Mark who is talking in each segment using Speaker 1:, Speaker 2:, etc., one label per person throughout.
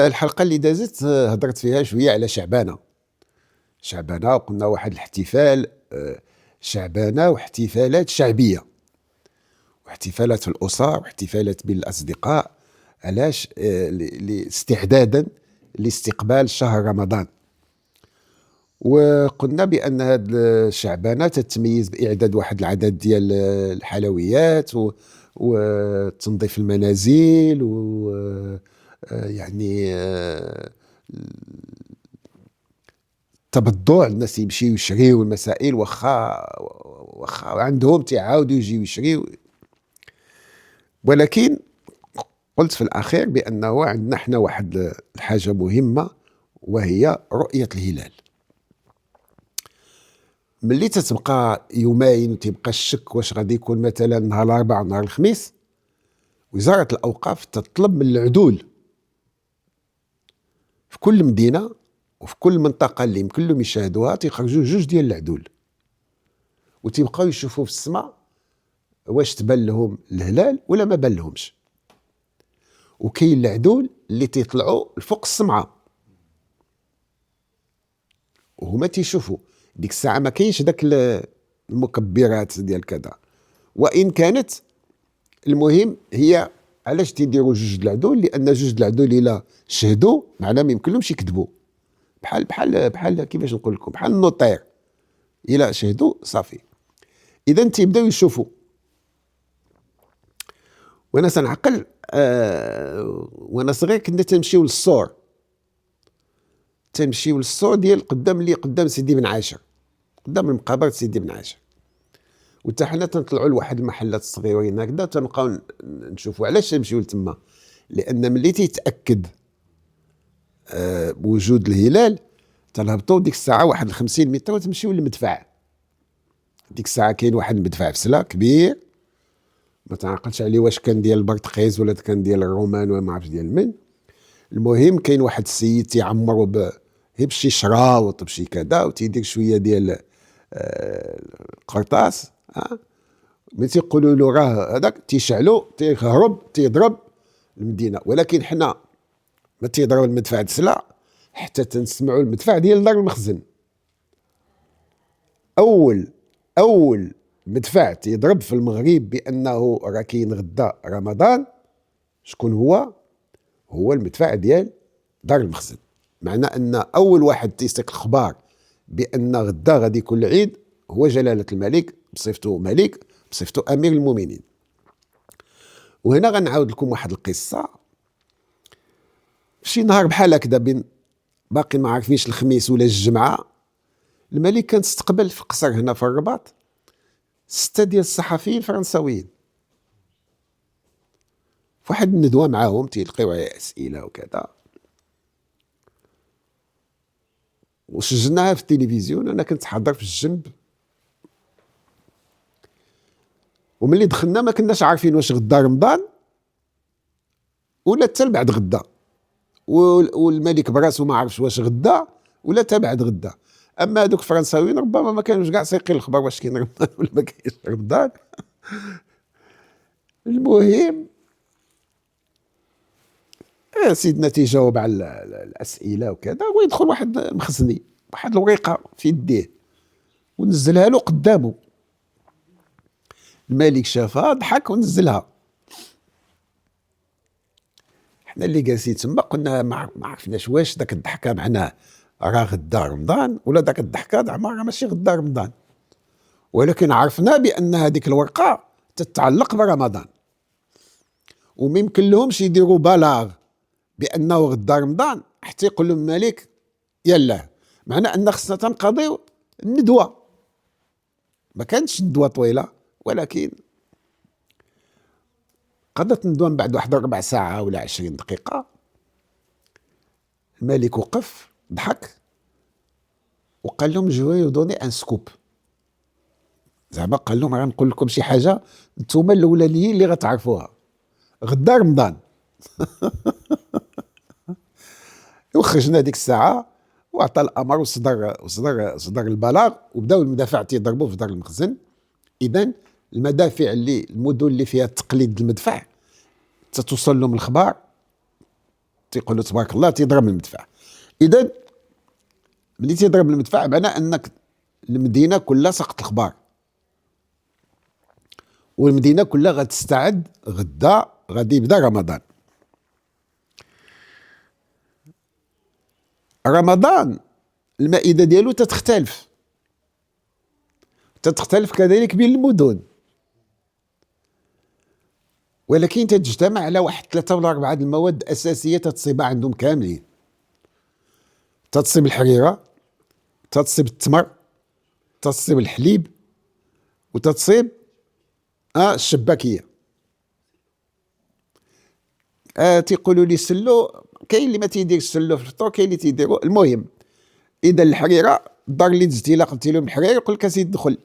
Speaker 1: الحلقة اللي دازت هضرت فيها شوية على شعبانة. وقلنا واحد الاحتفال، شعبانة واحتفالات شعبية واحتفالات في الأسر واحتفالات بين الأصدقاء. علاش؟ استعدادا لاستقبال شهر رمضان. وقلنا بأن هذه الشعبانة تتميز بإعداد واحد العدد ديال الحلويات وتنظيف المنازل يعني تبضع الناس يمشيو يشريو المسائل، واخا عندهم تعاودوا يجيو يشريو. ولكن قلت في الأخير بأنه عندنا احنا واحد الحاجة مهمة، وهي رؤية الهلال. ملي تتبقى يومين وتبقى الشك واش غادي يكون مثلا نهار الاربعاء نهار الخميس، وزارة الأوقاف تطلب من العدول في كل مدينة وفي كل منطقة اللي يمكن لهم يشاهدوها تيخرجوا جوج ديال العدول، وتيبقاو يشوفوا في السماء واش تبان لهم الهلال ولا ما بان لهمش. وكاين العدول اللي تيطلعوا لفوق السمعة وهما تيشوفوا ديك الساعة، ما كاينش داك المكبرات ديال كذا. وإن كانت المهم هي علاش تيديروا جوج العدول، لأن جوج العدول إلا شهدوا معناه ما يمكن لهمش يكذبوا. بحال كيفاش نقول لكم، بحال النوطير إلا شهدوا صافي. إذا تيبداو يشوفوا. وانا سنعقل وانا صغير كنا تنمشيو للصور ديال قدام سيدي بن عاشر، قدام المقابر سيدي بن عاشر. وتا حنا تنطلعوا لواحد المحلات الصغيرين هكذا تنبقاو نشوفوا. علاش نمشيو لتما؟ لان ملي تيتاكد بوجود الهلال تنهبطوا ديك الساعه واحد 50 متر وتمشيو للمدفع. ديك الساعه كاين واحد المدفع في سلا كبير، ما تعقلش عليه واش كان ديال البرتقيز ولا كان ديال الرومان ولا ما عرفتش ديال من. المهم كاين واحد السيد تيعمروا بشي شراوط بشي كذا، وتيدير شويه ديال القرطاس. ملي تيقولوا له راه هذاك تيشعلو تيهرب تيضرب المدينه. ولكن حنا ما تيضرب المدفع دسلا حتى تنسمعوا المدفع ديال دار المخزن. اول مدفع تيضرب في المغرب بانه راه كاين غدا رمضان، شكون هو المدفع ديال دار المخزن. معنى ان اول واحد تيسيق الاخبار بان غدا غادي يكون العيد هو جلاله الملك، بصفته ملك، بصفته امير المؤمنين. وهنا غنعاود لكم واحد القصه. شي نهار بحال هكذا بين باقي ما عارفينش الخميس ولا الجمعه، الملك كان استقبل في القصر هنا في الرباط 6 ديال الصحفيين الفرنساويين في واحد الندوه معاهم تيلقيو على اسئله وكذا، وسجلناها في التلفزيون. انا كنت حاضر في الجنب، وملي دخلنا ما كناش عارفين واش غدا رمضان ولا حتى بعد غدا، والملك براسو ما عرفش واش غدا ولا حتى بعد غدا. اما هذوك الفرنساويين ربما ما كانوش كاع سايقين الخبر واش كاين رمضان ولا ما كاينش رمضان. المهم سيدنا تيجاوب على الاسئله وكذا، ويدخل واحد مخزني واحد الورقه في يديه ونزلها له قدامه. الملك شافها ضحك ونزلها. حنا اللي جالسين تما قلنا ما عرفناش واش داك الضحكه معناه راه غدا رمضان ولا داك الضحكه زعما راه ماشي غدا رمضان. ولكن عرفنا بان هذيك الورقه تتعلق برمضان، وما يمكن لهمش يديروا بلاغ بانه غدا رمضان حتى يقول لهم الملك يلا. معنى ان خصنا تنقضيو الندوه. ما كانتش ندوه طويله، ولكن قضت الندوه من بعد واحد 4 ساعة ولا 20 دقيقه. الملك وقف ضحك وقال لهم جو دوني ان سكوب. زعما قال لهم غنقول لكم شي حاجه نتوما الاولانيين اللي غتعرفوها، غدا رمضان. وخرجنا ديك الساعه وعطى الامر وصدر البلاغ، وبداو المدافع تيضربوا في دار المخزن. اذا المدافع المدن اللي فيها تقليد المدفع تتوصل لهم الخبر تيقولوا تبارك الله تيضرب المدفع. اذا ملي تيضرب المدفع معناه انك المدينه كلها سقط الخبار، والمدينه كلها غتستعد غدا غادي يبدا رمضان. رمضان المائده ديالو تتختلف كذلك بين المدن، ولكن تتجتمع على واحد 3 ولا 4 المواد اساسيه تتصيبها عندهم كاملين. تتصيب الحريره، تتصيب التمر، تتصيب الحليب، وتتصيب الشباكيه. تيقولوا لي سلو، كاين اللي ما تيدير السلو في الفطور، كاين اللي تيديروا. المهم اذا الحريره، الدار اللي دزتي لا قلتي لهم الحريره يقول لك اسيدي دخل.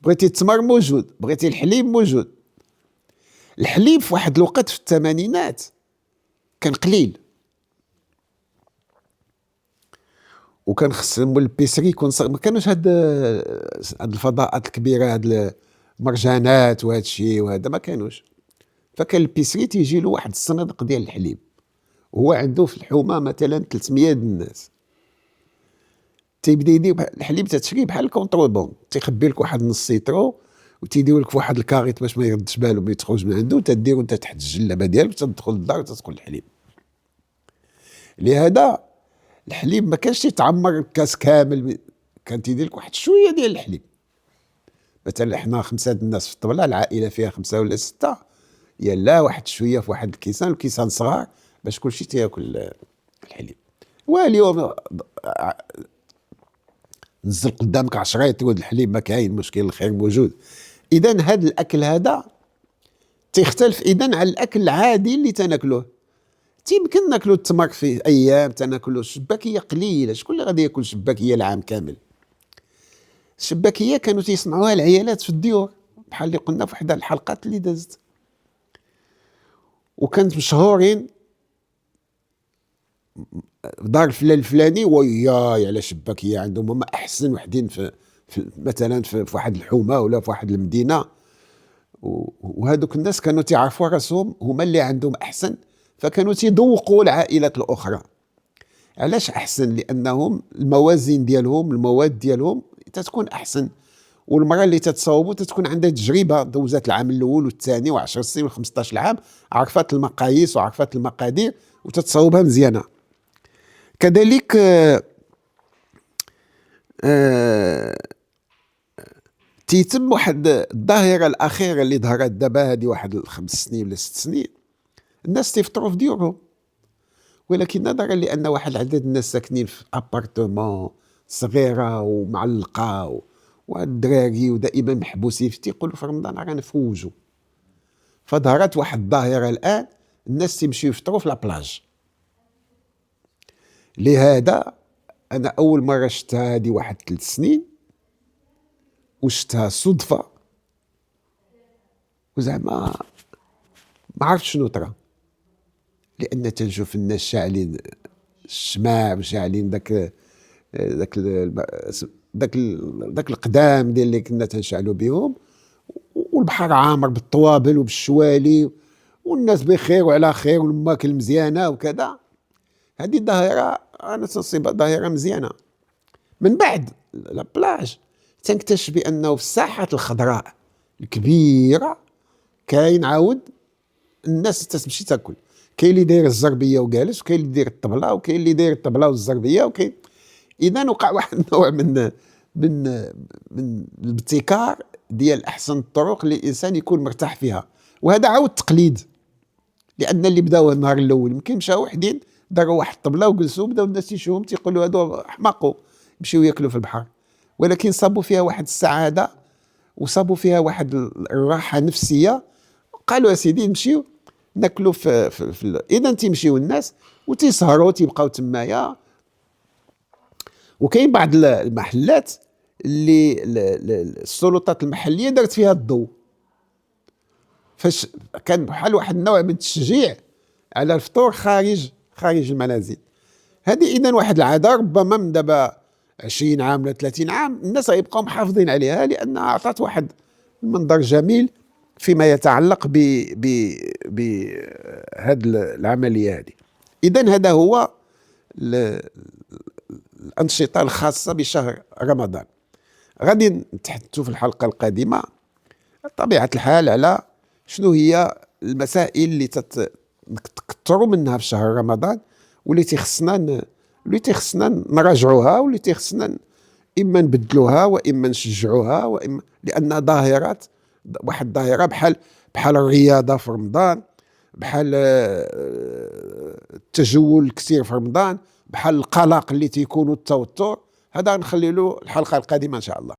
Speaker 1: بغيتي التمر موجود، بغيتي الحليب موجود. الحليب في واحد الوقت في الثمانينات كان قليل، وكان خص البيسري يكون ما كانوش هاد الفضاءات الكبيره، هاد المرجانات وهذا الشيء وهذا ما كانوش. فكان البيسري تيجي له واحد الصنادق ديال الحليب، وهو عنده في الحومه مثلا 300 الناس. تيبدا يدير الحليب تتشري بحال الكونتربون، تيخبي لك واحد نص سيترو وتيدير لك في واحد الكاريط باش ما يردش باله ما يتخرج من عنده، تديرو انت تحت الجلابه ديالك تدخل للدار وتدخل الحليب. لهذا الحليب ما كانش يتعمر الكاس كامل، كان تيدير لك واحد شويه ديال الحليب. مثلا حنا 5 الناس في الطبله، العائله فيها 5 ولا 6، يلا واحد شويه في واحد الكيسان، الكيسان صغار باش كلشي تياكل الحليب. واليوم نزل قدامك 10 يتود الحليب ما كاين مشكل، الخير موجود. اذا هذا الاكل هذا تيختلف اذا على الاكل العادي اللي تناكلوه. يمكن ناكلوا التمر في ايام، تناكلوا الشباكيه قليله. شكون اللي غادي ياكل شباكيه العام كامل؟ الشباكيه كانوا تيصنعوها العيالات في الديور، بحال اللي قلنا في واحد الحلقات اللي دازت، وكانت مشهورين. دار فلان الفلاني وياي على شباكيه عندهم، هما احسن وحدين في مثلا في واحد الحومه ولا في واحد المدينه. وهذوك الناس كانوا تيعرفوا راسهم هما اللي عندهم احسن، فكانوا تيذوقوا العائلات الاخرى. علاش احسن؟ لانهم الموازين ديالهم، المواد ديالهم تتكون احسن، والمراه اللي تتصاوبوا تتكون عندها تجربه، دوزات العام الاول والثاني و10 سنين و15 عام، عرفت المقاييس وعرفت المقادير وتتصاوبها مزيانه. كذلك تيتم واحد الظاهره الاخيره اللي ظهرت دابا هذه واحد 5 سنين ولا 6 سنين، الناس تيفطروا في ديورهم، ولكن نظرا لان واحد عدد الناس ساكنين في ابارتمون صغيره ومعلقه والدراري ودائما محبوسين تيقولوا في رمضان رانا نفوجوا. فظهرت واحد الظاهره الان، الناس تيمشيو يفطروا في لابلاج. لهذا انا اول مره شفتها هذه واحد 3 سنين، وشفتها صدفه، وزعما ما عرفت شنو طرا، لان تنشوف الناس شاعلين الشماع وشاعلين داك القدام ديال اللي كنا تنشعلوا بهم، والبحر عامر بالطوابل وبالشوالي، والناس بخير وعلى خير والماكل مزيانه وكذا. هذه ظاهره انا تنصيبها ظاهره مزيانه. من بعد لابلاج تنكتشف بانه في الساحات الخضراء الكبيره كاين عاود الناس تمشي تاكل. كاين اللي داير الزربيه وجالس، وكاين اللي داير الطبله، وكاين اللي داير الطبله والزربيه، وكاين. اذا وقع واحد النوع من الابتكار ديال احسن الطرق اللي الانسان يكون مرتاح فيها، وهذا عاود تقليد. لان اللي بداوه النهار الاول يمكن مشاو وحدين داروا واحد الطبله وجلسوا، بداو الناس يشوفهم تيقولوا هادو احمقوا يمشيو ياكلوا في البحر، ولكن صابوا فيها واحد السعاده وصابوا فيها واحد الراحه نفسيه. قالوا يا سيدي نمشيو ناكلوا اذا تيمشيو الناس وتيسهروا تيبقاو تمايا. وكاين بعض المحلات اللي السلطات المحليه دارت فيها الضوء، فاش كان بحال واحد النوع من التشجيع على الفطور خارج المنازل. هذه اذا واحد العاده ربما من دابا 20 عام ولا 30 عام الناس غيبقاو محافظين عليها، لانها اعطت واحد المنظر جميل فيما يتعلق بهذه العمليه هذه. إذن هذا هو الأنشطة الخاصة بشهر رمضان. غادي نتحدثوا في الحلقة القادمة بطبيعة الحال على شنو هي المسائل اللي تكثروا منها في شهر رمضان، واللي تيخصنا نراجعوها، واللي تيخصنا إما نبدلوها وإما نشجعوها، وإما لأن ظاهرات، واحد ظاهرة بحال الرياضة في رمضان، بحال التجول كثير في رمضان، بحال القلق اللي تيكون والتوتر، هذا نخلي له الحلقة القادمة إن شاء الله.